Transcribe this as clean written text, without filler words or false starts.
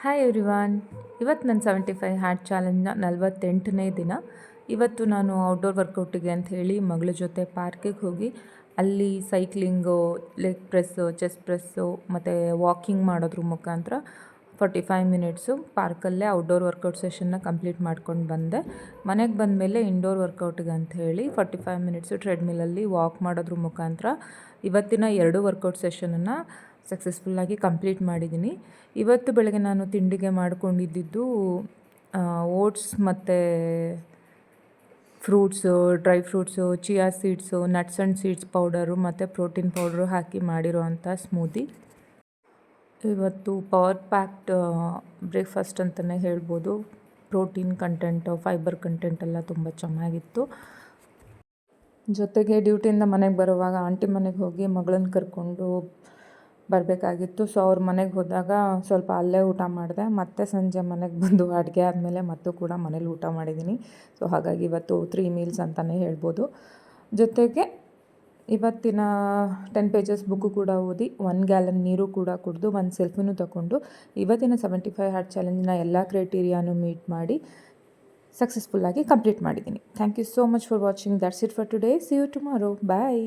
Hi everyone. ಇವತ್ತು ನನ್ನ 75 heart ಚಾಲೆಂಜ್ನ 48ನೇ ದಿನ. ಇವತ್ತು ನಾನು ಔಟ್ಡೋರ್ ವರ್ಕೌಟಿಗೆ ಅಂತ ಹೇಳಿ ಮಗಳ ಜೊತೆ ಪಾರ್ಕಿಗೆ ಹೋಗಿ ಅಲ್ಲಿ cycling, leg press, chest press ಮತ್ತು ವಾಕಿಂಗ್ ಮಾಡೋದ್ರ ಮುಖಾಂತರ 45 ಮಿನಿಟ್ಸು ಪಾರ್ಕಲ್ಲೇ ಔಟ್ಡೋರ್ ವರ್ಕೌಟ್ ಸೆಷನ್ನ ಕಂಪ್ಲೀಟ್ ಮಾಡ್ಕೊಂಡು ಬಂದೆ. ಮನೆಗೆ ಬಂದಮೇಲೆ ಇಂಡೋರ್ ವರ್ಕೌಟಿಗೆ ಅಂತ ಹೇಳಿ 45 ಮಿನಿಟ್ಸು ಟ್ರೆಡ್ಮಿಲಲ್ಲಿ ವಾಕ್ ಮಾಡೋದ್ರ ಮುಖಾಂತರ ಇವತ್ತಿನ 2 ವರ್ಕೌಟ್ ಸೆಷನನ್ನು ಸಕ್ಸಸ್ಫುಲ್ಲಾಗಿ ಕಂಪ್ಲೀಟ್ ಮಾಡಿದ್ದೀನಿ. ಇವತ್ತು ಬೆಳಗ್ಗೆ ನಾನು ತಿಂಡಿಗೆ ಮಾಡ್ಕೊಂಡಿದ್ದು ಓಟ್ಸ್ ಮತ್ತು fruits, dry fruits, chia seeds, nuts and seeds powder ಮತ್ತು ಪ್ರೋಟೀನ್ ಪೌಡ್ರು ಹಾಕಿ ಮಾಡಿರೋವಂಥ ಸ್ಮೂದಿ. ಇವತ್ತು ಪವರ್ ಪ್ಯಾಕ್ಡ್ ಬ್ರೇಕ್ಫಾಸ್ಟ್ ಅಂತಲೇ ಹೇಳ್ಬೋದು. ಪ್ರೋಟೀನ್ ಕಂಟೆಂಟು, ಫೈಬರ್ ಕಂಟೆಂಟ್ ಎಲ್ಲ ತುಂಬ ಚೆನ್ನಾಗಿತ್ತು. ಜೊತೆಗೆ ಡ್ಯೂಟಿಯಿಂದ ಮನೆಗೆ ಬರುವಾಗ ಆಂಟಿ ಮನೆಗೆ ಹೋಗಿ ಮಗಳನ್ನ ಕರ್ಕೊಂಡು ಬರಬೇಕಾಗಿತ್ತು. ಸೊ ಅವ್ರ ಮನೆಗೆ ಹೋದಾಗ ಸ್ವಲ್ಪ ಅಲ್ಲೇ ಊಟ ಮಾಡಿದೆ. ಮತ್ತೆ ಸಂಜೆ ಮನೆಗೆ ಬಂದು ಅಡುಗೆ ಆದಮೇಲೆ ಮತ್ತು ಕೂಡ ಮನೇಲಿ ಊಟ ಮಾಡಿದ್ದೀನಿ. ಸೊ ಹಾಗಾಗಿ ಇವತ್ತು 3 ಮೀಲ್ಸ್ ಅಂತಲೇ ಹೇಳ್ಬೋದು. ಜೊತೆಗೆ ಇವತ್ತಿನ 10 ಪೇಜಸ್ ಬುಕ್ಕು ಕೂಡ ಓದಿ, 1 ಗ್ಯಾಲನ್ ನೀರು ಕೂಡ ಕುಡಿದು, 1 ಸೆಲ್ಫಿನೂ ತಗೊಂಡು ಇವತ್ತಿನ 75 ಹಾರ್ಟ್ ಚಾಲೆಂಜ್ನ ಎಲ್ಲ ಕ್ರೈಟೀರಿಯಾನು ಮೀಟ್ ಮಾಡಿ ಸಕ್ಸಸ್ಫುಲ್ಲಾಗಿ ಕಂಪ್ಲೀಟ್ ಮಾಡಿದ್ದೀನಿ. Thank you so much for watching. That's it for today. See you tomorrow. Bye.